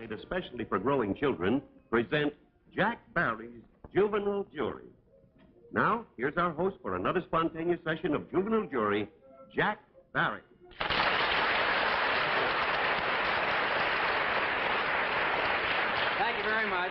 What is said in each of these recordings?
made especially for growing children, present Jack Barry's Juvenile Jury. Now, here's our host for another spontaneous session of Juvenile Jury, Jack Barry. Thank you very much.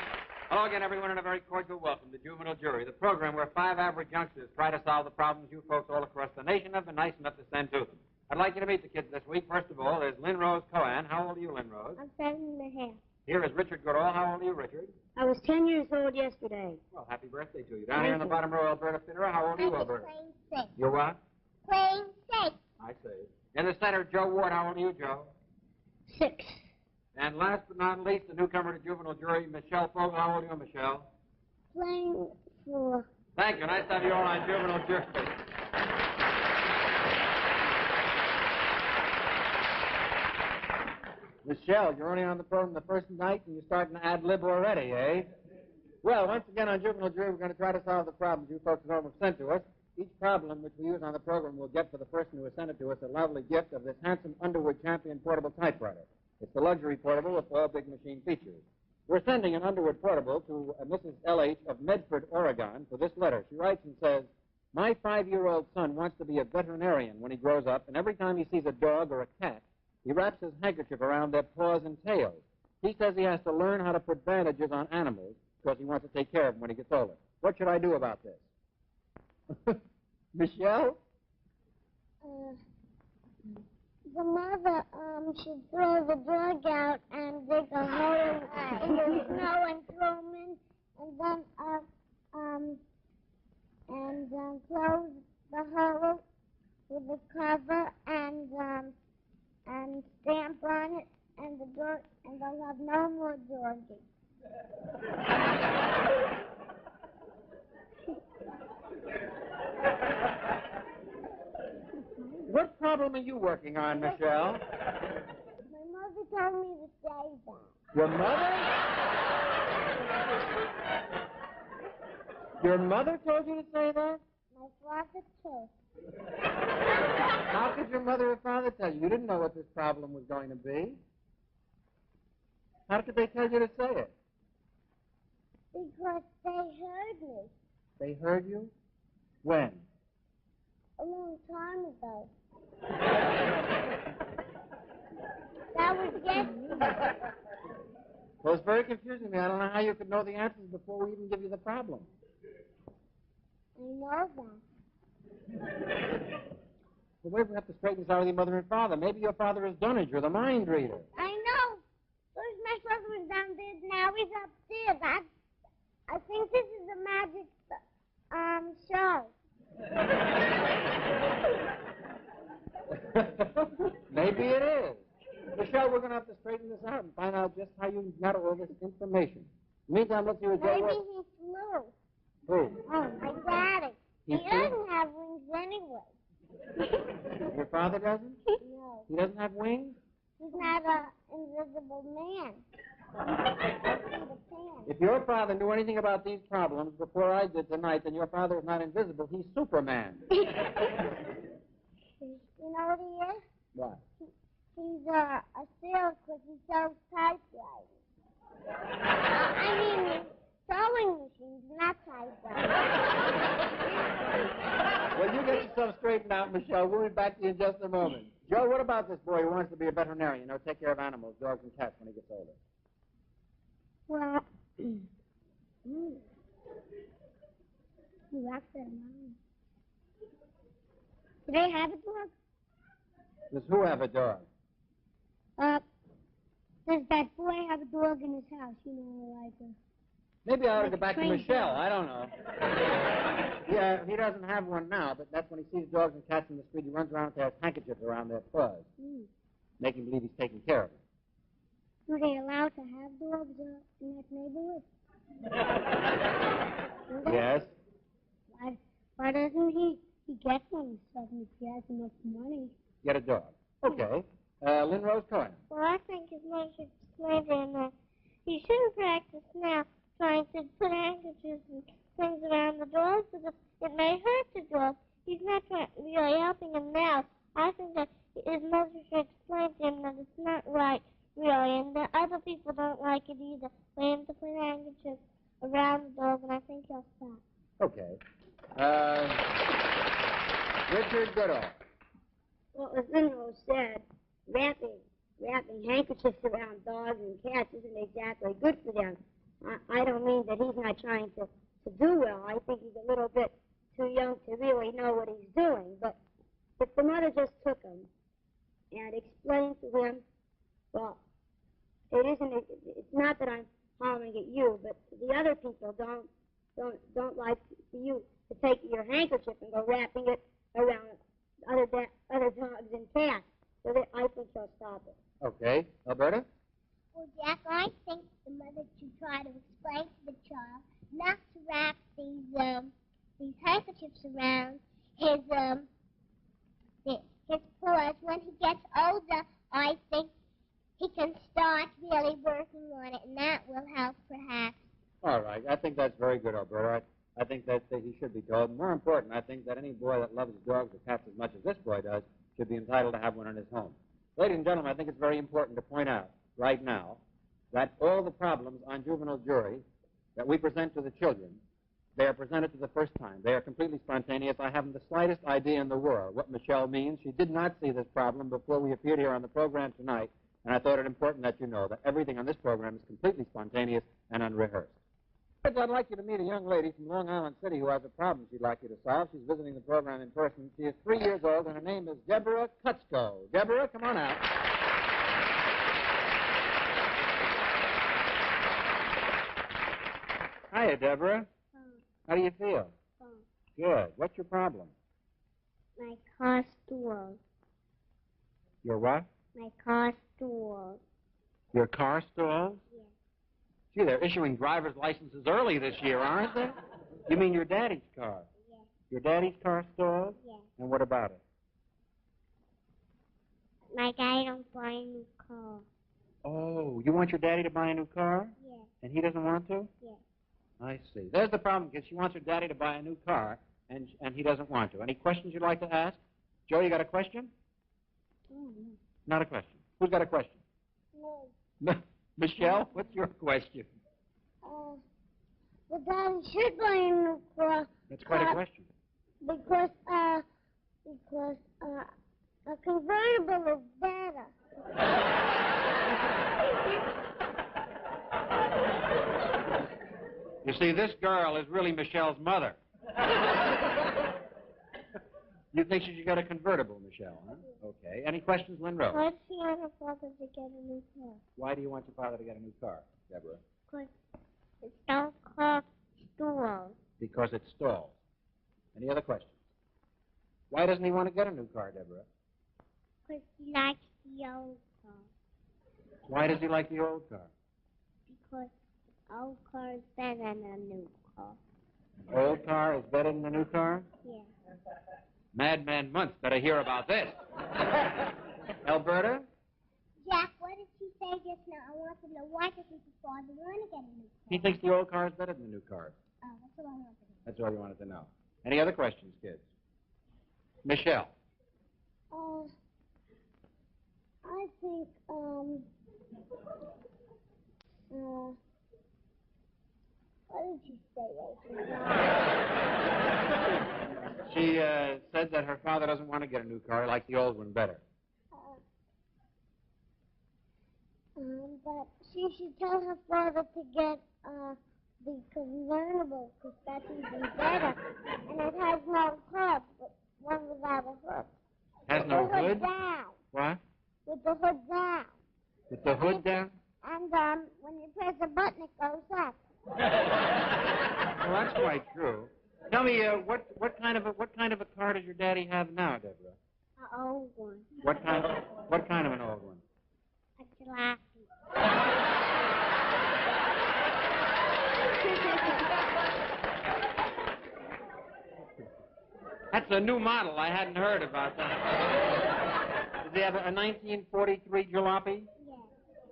Hello again, everyone, and a very cordial welcome to Juvenile Jury, the program where 5 average youngsters try to solve the problems you folks all across the nation have been nice enough to send to them. I'd like you to meet the kids this week. First of all, there's Lynn Rose Cohen. How old are you, Lynn Rose? I'm 7.5. Here is Richard Goodall. How old are you, Richard? I was 10 years old yesterday. Well, happy birthday to you. Down here in the bottom row, Alberta Fitterer. How old are you, Alberta? Playing safe. You're what? Playing safe. I see. In the center, Joe Ward. How old are you, Joe? 6. And last but not least, the newcomer to Juvenile Jury, Michelle Fogel. How old are you, Michelle? Playing 4. Thank you. Nice to have you all on Juvenile Jury. Michelle, you're only on the program the first night and you're starting to ad-lib already, eh? Well, once again on Juvenile Jury, we're going to try to solve the problems you folks at home have sent to us. Each problem which we use on the program will get for the person who has sent it to us a lovely gift of this handsome Underwood Champion portable typewriter. It's the luxury portable with all big machine features. We're sending an Underwood portable to Mrs. L.H. of Medford, Oregon, for this letter. She writes and says, "My 5-year-old son wants to be a veterinarian when he grows up, and every time he sees a dog or a cat, he wraps his handkerchief around their paws and tails. He says he has to learn how to put bandages on animals because he wants to take care of them when he gets older. What should I do about this?" Michelle? The mother should throw the dog out and dig a hole in the snow and throw him in, and then close the hole with the cover and stamp on it, and the dog, and they'll have no more dogging. What problem are you working on, Michelle? My mother told me to say that. Your mother? Your mother told you to say that? My father too. How could your mother or father tell you? You didn't know what this problem was going to be. How could they tell you to say it? Because they heard me They heard you? When? a long time ago. That was yesterday. Well, it's very confusing to me. I don't know how you could know the answers before we even give you the problem. I know that. Well, maybe we have to straighten this out with your mother and father. Maybe your father is Dunnage or the mind reader. I know. Where's my father was downstairs now? He's upstairs. I think this is a magic show. Maybe it is. Michelle, we're going to have to straighten this out and find out just how you got all this information. Meantime, let's see what Joe Maybe was. he flew. Who? Oh, my daddy. He He doesn't have wings anyway. Your father doesn't? No. He doesn't have wings? He's not an invisible man. If your father knew anything about these problems before I did tonight, then your father is not invisible. He's Superman. You know what he is? What? He's a sales because he sells typewriters. I mean, sewing machines, not typewriters. Well, you get yourself straightened out, Michelle. We'll be back to you in just a moment. Joe, what about this boy who wants to be a veterinarian, take care of animals, dogs and cats when he gets older? Well, he rocks at mom. Do they have a dog? Does who have a dog? Does that boy have a dog in his house? Maybe I ought to go back to Michelle. I don't know. Yeah, he doesn't have one now, but that's when he sees dogs and cats in the street, he runs around with his handkerchief around their paws, making believe he's taking care of them. Are they allowed to have dogs in that neighborhood? Yes. Why doesn't he get one if he has enough money? Get a dog. Okay. Lynn Rose Cohen. Well, I think his mother should explain to him that he shouldn't practice now trying to put handkerchiefs and things around the doors because it may hurt the dog. He's not really helping him now. I think that his mother should explain to him that it's not right, really, and that other people don't like it either. For him to put handkerchiefs around the dog, and I think he'll stop. Okay. Richard Goodall. Well, as Monroe said, wrapping handkerchiefs around dogs and cats isn't exactly good for them. I don't mean that he's not trying to do well. I think he's a little bit too young to really know what he's doing. But if the mother just took him and explained to him, well, it's not that I'm hollering at you, but the other people don't like you to take your handkerchief and go wrapping it around other dogs and cats. So that I think he'll stop it. Okay. Alberta? Well, Jack, I think the mother should try to explain to the child not to wrap these handkerchiefs around his paws. When he gets older, I think he can start really working on it, and that will help, perhaps. All right. I think that's very good, Alberta. I think that he should be told. More important, I think that any boy that loves dogs or cats as much as this boy does should be entitled to have one in his home. Ladies and gentlemen, I think it's very important to point out right now that all the problems on juvenile jury that we present to the children, they are presented for the first time. They are completely spontaneous. I haven't the slightest idea in the world what Michelle means. She did not see this problem before we appeared here on the program tonight, and I thought it important that you know that everything on this program is completely spontaneous and unrehearsed. Kids, I'd like you to meet a young lady from Long Island City who has a problem she'd like you to solve. She's visiting the program in person. She is 3 years old, and her name is Deborah Kutsko. Deborah, come on out. Hiya, Deborah. How do you feel? Good. What's your problem? My car stools. Your what? My car stools. Your car stalls? Yes. Gee, they're issuing driver's licenses early this year, aren't they? You mean your daddy's car? Yes. Your daddy's car stalls? Yes. And what about it? My daddy don't buy a new car. Oh, you want your daddy to buy a new car? Yes. And he doesn't want to? Yes. I see. There's the problem, because she wants her daddy to buy a new car, and he doesn't want to. Any questions you'd like to ask? Joe, you got a question? Mm-hmm. Not a question. Who's got a question? No. Michelle, what's your question? The daddy should buy a new car. That's quite a question. Because a convertible is better. You see, this girl is really Michelle's mother. You think she should get a convertible, Michelle, huh? Okay. Any questions, Lynn Rose? Why does she want her father to get a new car? Why do you want your father to get a new car, Deborah? Because it don't cost stools. Because it stalls. Any other questions? Why doesn't he want to get a new car, Deborah? Because he likes the old car. Why does he like the old car? Because the old car is better than a new car. Old car is better than the new car? Yeah. Madman Muntz better hear about this. Alberta? Jack, what did she say just now? I want to know why doesn't his father want to get a new car? He thinks the old car is better than the new car. Oh, that's what I want to know. That's all you wanted to know. Any other questions, kids? Michelle? I think, what did you say? She said that her father doesn't want to get a new car. He likes the old one better. But she should tell her father to get the convertible, because that's even better. And it has no hood, but one without a hood. Has no With the hood? down. What? With the hood down. With the hood down? And when you press a button, it goes up. Well, that's quite true. Tell me, what kind of a car does your daddy have now, Deborah? An old one. What kind of an old one? A jalopy. That's a new model. I hadn't heard about that. Does he have a 1943 jalopy? Yes.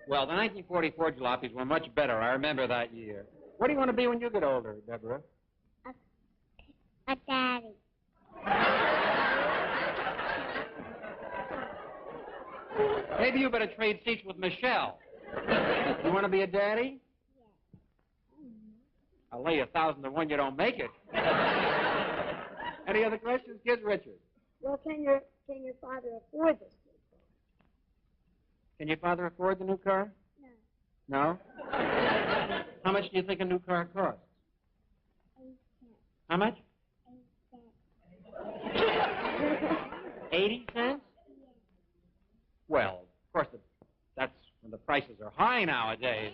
Well, the 1944 jalopies were much better. I remember that year. What do you want to be when you get older, Deborah? A daddy. Maybe you better trade seats with Michelle. You want to be a daddy? I'll lay 1,000 to 1 you don't make it. Any other questions, kids? Richard. Well, can your father afford this? Can your father afford the new car? No. No? How much do you think a new car costs? 8 cents. How much? 8 cents. 80 cents? Well, of course, that's when the prices are high nowadays.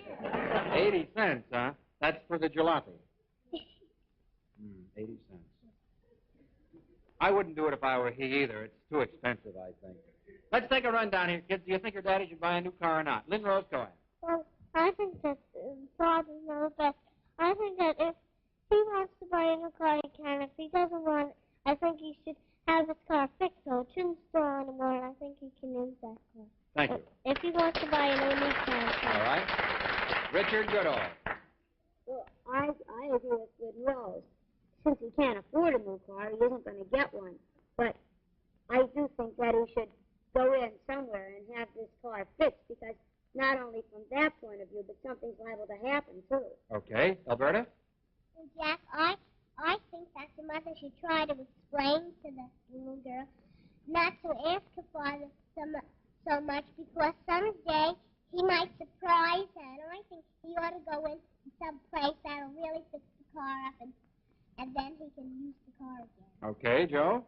80 cents, huh? That's for the jalopy. 80 cents. I wouldn't do it if I were he either. It's too expensive, I think. Let's take a run down here, kids. Do you think your daddy should buy a new car or not? Lynn Rose, go ahead. Well, I think that father knows best. I think that if he wants to buy a new car, he can. If he doesn't want it, I think he should have his car fixed so it shouldn't store anymore, and I think he can use that car. Thank you. If he wants to buy a new car. All right. Richard Goodall. Well, I agree with Rose. Since he can't afford a new car, he isn't going to get one. But I do think that he should go in somewhere and have this car fixed, because not only from that point of view, but something's liable to happen, too. Okay. Alberta? Jack, I think that the mother should try to explain to the little girl not to ask her father so much, because someday he might surprise her. And I think he ought to go in some place that'll really fix the car up, and then he can use the car again. Okay. Joe?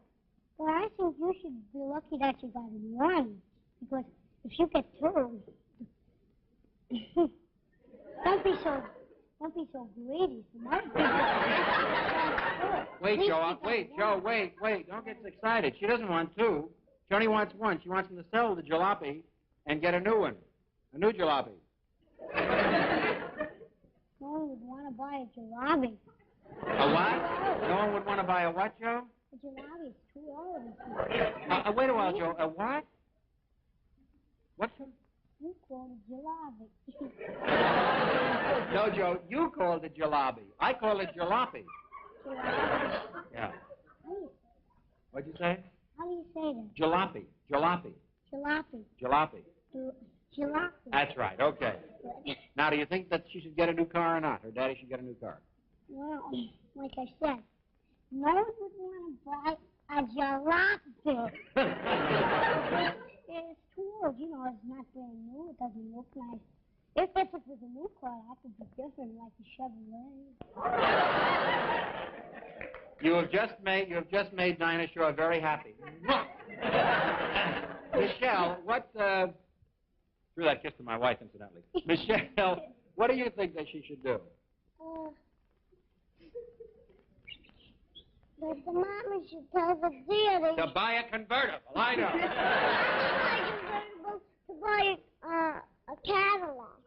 Well, I think you should be lucky that you got one, because if you get two, don't be so greedy. Wait, Joe. Wait. Don't get excited. She doesn't want two. She only wants one. She wants him to sell the jalopy and get a new one. A new jalopy. No one would want to buy a jalopy. A what? No one would want to buy a what, Joe? A jalopy is $2. Wait a while, Joe. A what? What's it? You call it jalopy. No, Joe, you called it jalopy. I call it jalopy. Yeah. What'd you say? How do you say that? Jalopy. Jalopy. Jalopy. Jalopy. That's right. Okay. Now, do you think that she should get a new car or not? Her daddy should get a new car. Well, like I said, no one would want to buy a jalopy. It's too old, it's not brand new. It doesn't look nice. If it was a new car, that would be different, like a Chevrolet. You have just made Dinah Shore very happy. Michelle, what? Threw that kiss to my wife, incidentally. Michelle, what do you think that she should do? But the mama should tell the daddy. To buy a convertible. I know. To buy a Cadillac.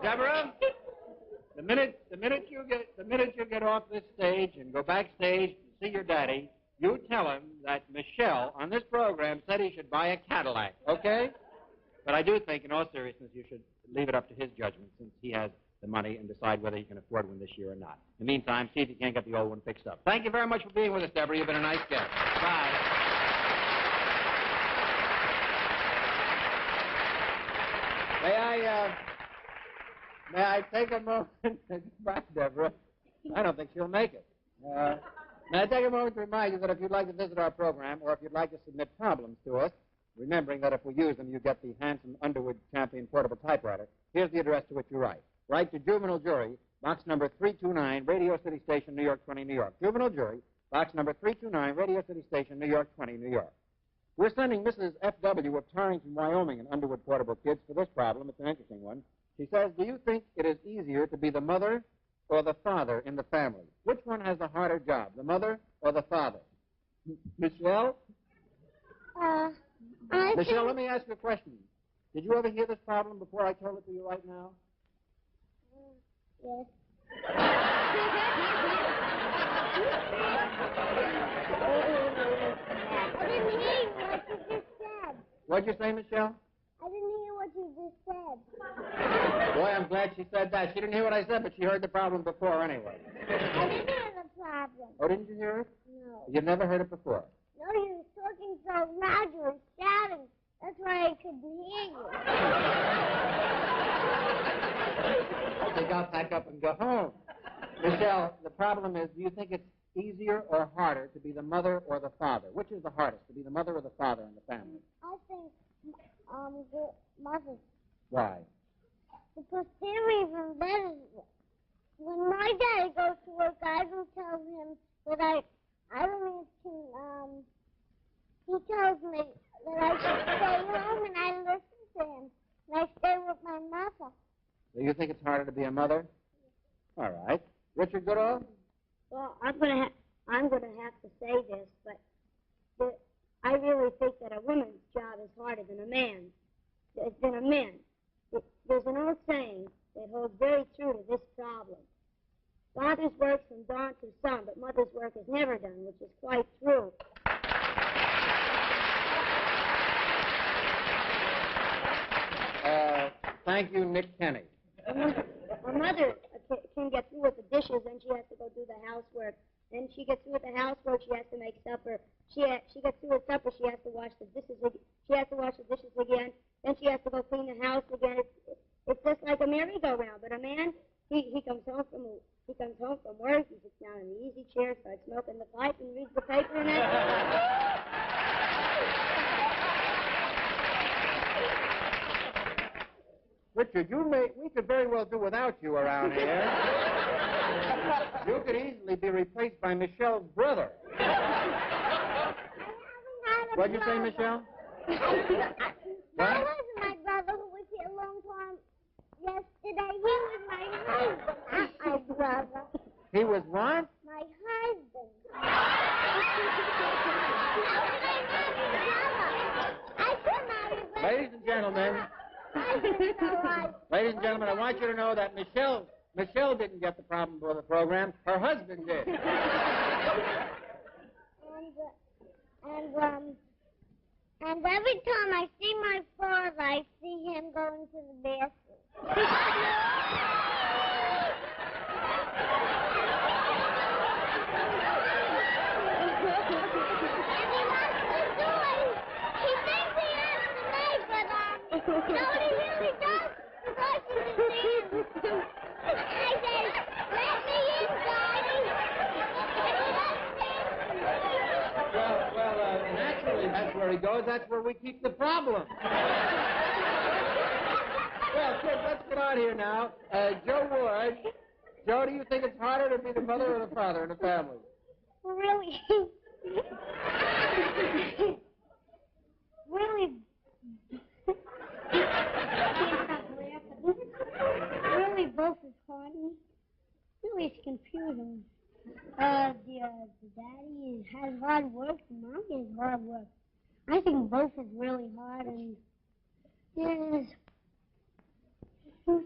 Deborah, the minute you get off this stage and go backstage and see your daddy, you tell him that Michelle on this program said he should buy a Cadillac, okay? But I do think, in all seriousness, you should leave it up to his judgment, since he has the money, and decide whether he can afford one this year or not. In the meantime, see if you can't get the old one fixed up. Thank you very much for being with us, Deborah. You've been a nice guest. Bye. May I take a moment? Bye, Deborah. I don't think she'll make it. May I take a moment to remind you that if you'd like to visit our program, or if you'd like to submit problems to us, remembering that if we use them, you get the handsome Underwood Champion portable typewriter, here's the address to which you write. Write to Juvenile Jury, box number 329, Radio City Station, New York 20, New York. Juvenile Jury, box number 329, Radio City Station, New York 20, New York. We're sending Mrs. F.W. of Torrington, Wyoming, an Underwood portable kids for this problem. It's an interesting one. She says, do you think it is easier to be the mother or the father in the family? Which one has the harder job, the mother or the father? Michelle? Michelle, let me ask you a question. Did you ever hear this problem before I told it to you right now? Yes. I didn't hear what you just said. What'd you say, Michelle? I didn't hear what you just said. Boy, I'm glad she said that. She didn't hear what I said, but she heard the problem before anyway. I didn't hear the problem. Oh, didn't you hear it? No. You've never heard it before? No, you were talking so loud, you were shouting. That's why I couldn't hear you. I think I'll pack up and go home. Michelle, the problem is, do you think it's easier or harder to be the mother or the father? Which is the hardest, to be the mother or the father in the family? I think, the mother. Why? Because they're even better. When my daddy goes to work, I will tell him that I don't need to, he tells me that I should stay home, and I listen to him. And I stay with my mother. So you think it's harder to be a mother? All right. Richard Goodall? Well, I'm gonna have to say this, but I really think that a woman's job is harder than a man's. Than a man. There's an old saying that holds very true to this problem. Father's work's from dawn to sun, but mother's work is never done, which is quite true. Thank you, Nick Kenny. A mother can get through with the dishes, then she has to go do the housework. Then she gets through with the housework, she has to make supper. She gets through with supper, she has to wash the dishes. She has to wash the dishes again. Then she has to go clean the house again. It's just like a merry-go-round. But a man, he comes home from work. He sits down in the easy chair, starts smoking the pipe, and reads the paper, and that's Richard, we could very well do without you around here. You could easily be replaced by Michelle's brother. What'd you say, Michelle? That wasn't my brother who was here a long time yesterday. He was my husband, not my brother. He was what? My husband. I said my brother. Ladies and gentlemen, I want you to know that Michelle didn't get the problem for the program. Her husband did. And every time I see my father, I see him going to the bathroom. Naturally, that's where he goes. That's where we keep the problem. Well, kids, let's get out here now. Joe Ward. Joe, do you think it's harder to be the mother or the father in the family? Really? Really, both is hard. Really, it's confusing. The daddy has hard work, the mommy has hard work. I think both is really hard, and yes, both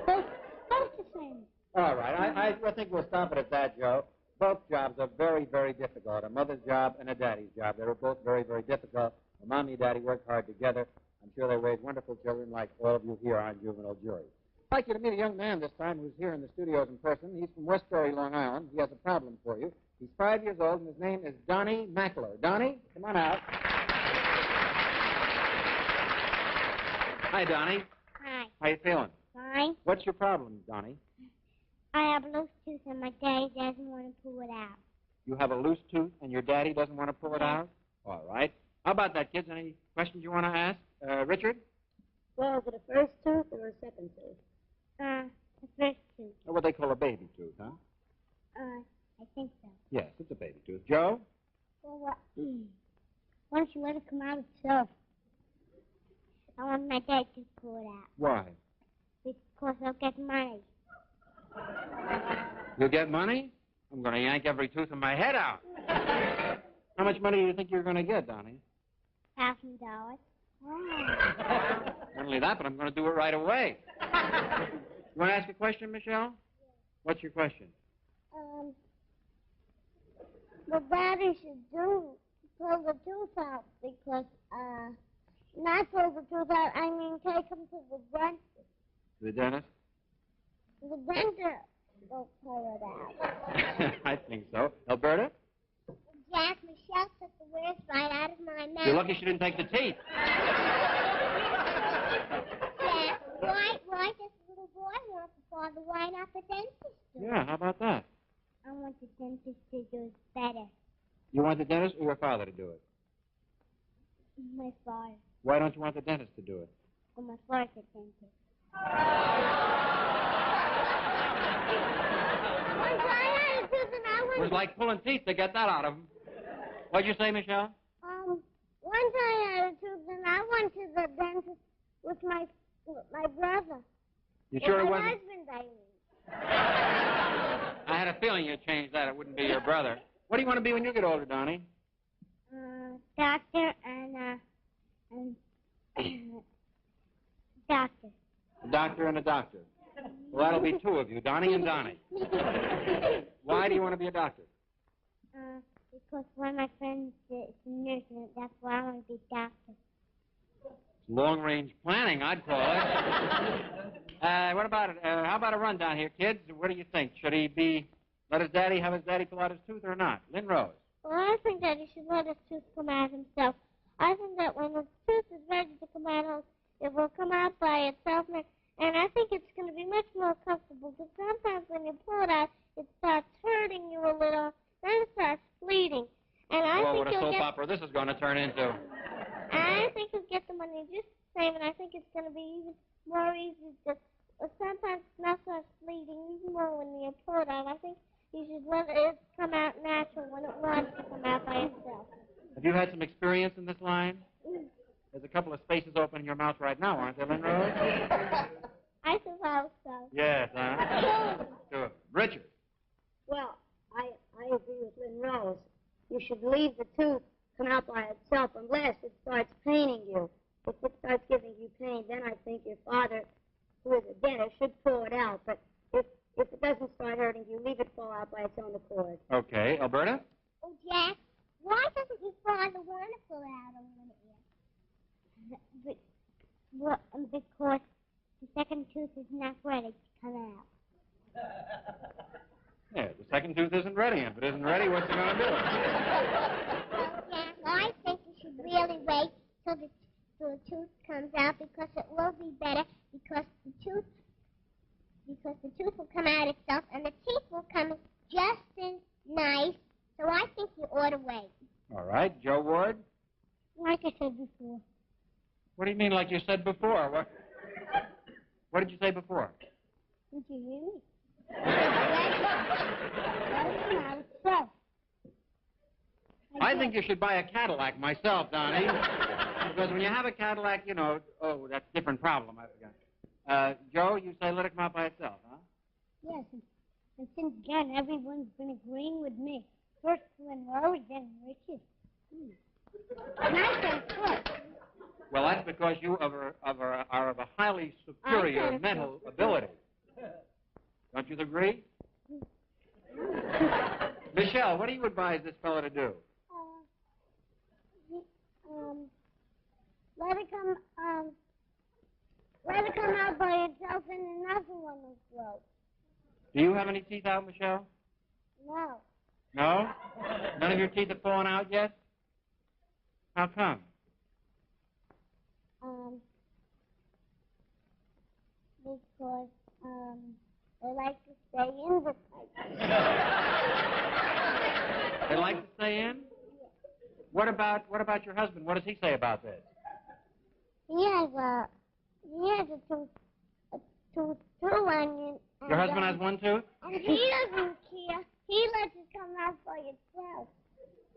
the same. All right. I think we'll stop it at that, Joe. Both jobs are very, very difficult. A mother's job and a daddy's job. They're both very, very difficult. The mommy and daddy work hard together. I'm sure they raise wonderful children like all of you here on Juvenile Jury. I'd like you to meet a young man this time who's here in the studios in person. He's from Westbury, Long Island. He has a problem for you. He's 5 years old, and his name is Donnie Mackler. Donnie, come on out. Hi, Donnie. Hi. How you feeling? Fine. What's your problem, Donnie? I have a loose tooth and my daddy doesn't want to pull it out. You have a loose tooth, and your daddy doesn't want to pull it out? All right. How about that, kids? Any questions you want to ask? Richard? Well, is it a first tooth or a second tooth? The first tooth. Or what they call a baby tooth, huh? I think so. Yes, it's a baby tooth. Joe? Well, why don't you let it come out itself? I want my dad to pull it out. Why? Because I'll get money. You'll get money? I'm going to yank every tooth in my head out. How much money do you think you're going to get, Donnie? $1,000. Not only that, but I'm going to do it right away. You want to ask a question, Michelle? What's your question? The daddy should pull the tooth out because, not pull the tooth out, I mean take him to the dentist. The dentist? The dentist will pull it out. I think so. Alberta? Jack, Michelle took the words right out of my mouth. You're lucky she didn't take the teeth. Jack, why does the little boy want the father? Why not the dentist? Yeah, how about that? I want the dentist to do it better. You want the dentist or your father to do it? My father. Why don't you want the dentist to do it? Well, my father's a dentist. It was like pulling teeth to get that out of him. What'd you say, Michelle? One time I had a tooth and I went to the dentist with my brother. You sure it my wasn't? husband, I mean. I had a feeling you'd change that. It wouldn't be your brother. What do you want to be when you get older, Donnie? Doctor and doctor. A doctor and a doctor. Well, that'll be two of you, Donnie and Donnie. Why do you want to be a doctor? Because one of my friends is a nurse, and that's why I want to be a doctor. Long-range planning, I'd call it. What about it? How about a rundown here, kids? What do you think? Should he let his daddy pull out his tooth or not? Lynn Rose. Well, I think that he should let his tooth come out himself. I think that when the tooth is ready to come out, it will come out by itself, and I think it's going to be much more comfortable, because sometimes when you pull it out, it starts hurting you a little, then it starts bleeding. And I think what a soap opera this is going to turn into. I think you'll get the money just the same, and I think it's going to be even more easy to, sometimes it now starts bleeding even more when you pull it out. I think you should let it come out natural when it wants to come out by itself. Have you had some experience in this line? There's a couple of spaces open in your mouth right now, aren't there, Lynn Rose? I suppose so. Yes, Sure. Richard. Well, I agree with Lynn Rose. You should leave the tooth come out by itself unless it starts paining you. If it starts giving you pain, then I think your father, who is a dentist, should pull it out. But if it doesn't start hurting you, leave it fall out by its own accord. Okay. Alberta? Oh, Jack, why doesn't your father want to pull out a minute yet? Because the second tooth is not ready to come out. Yeah, the second tooth isn't ready. If it isn't ready, what's it going to do? Well, Jack, I think you should really wait till the tooth comes out, because it will be better, because the tooth will come out itself, and the teeth will come just as nice. So I think you ought to wait. All right. Joe Ward? Like I said before. What do you mean like you said before? What did you say before? Did you hear me? I think you should buy a Cadillac myself, Donnie. Because when you have a Cadillac, that's a different problem, I forgot. Joe, you say let it come out by itself, huh? Yes, and since then, everyone's been agreeing with me. First Lynn Rose, then Richard. And I said first. Well, that's because you are of a highly superior mental ability. Don't you agree? Michelle, what do you advise this fellow to do? Let it come out by itself, and another one will grow. Do you have any teeth out, Michelle? No. No? None of your teeth have fallen out yet? How come? Because, they like to stay in the pipe. They like to stay in? What about your husband? What does he say about this? He has a tooth too, and Your husband has one tooth? And he doesn't care. He lets it come out by itself.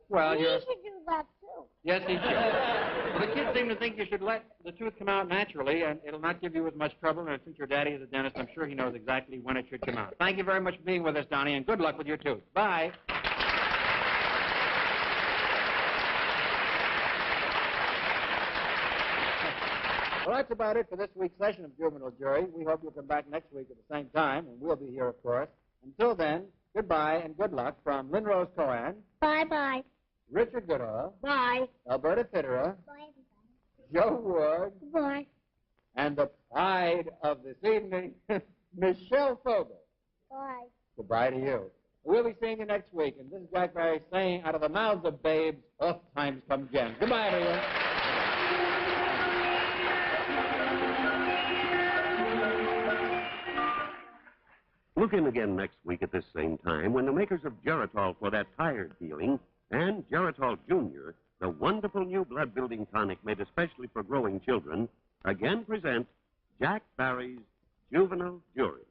Well, He should do that too. Yes, he should. Well, the kids seem to think you should let the tooth come out naturally, and it'll not give you as much trouble. And since your daddy is a dentist, I'm sure he knows exactly when it should come out. Thank you very much for being with us, Donnie, and good luck with your tooth. Bye. Well, that's about it for this week's session of Juvenile Jury. We hope you'll come back next week at the same time, and we'll be here, of course. Until then, goodbye and good luck from Lynn Rose Cohan. Bye-bye. Richard Goodall. Bye. Alberta Fitterer. Bye, Joe Ward. everybody. Bye. And the pride of this evening, Michelle Fogel. Bye. Goodbye to you. We'll we'll be seeing you next week. And this is Jack Barry saying, out of the mouths of babes, times come again. Goodbye, everyone. Look in again next week at this same time when the makers of Geritol for that tired feeling and Geritol Junior, the wonderful new blood-building tonic made especially for growing children, again present Jack Barry's Juvenile Jury.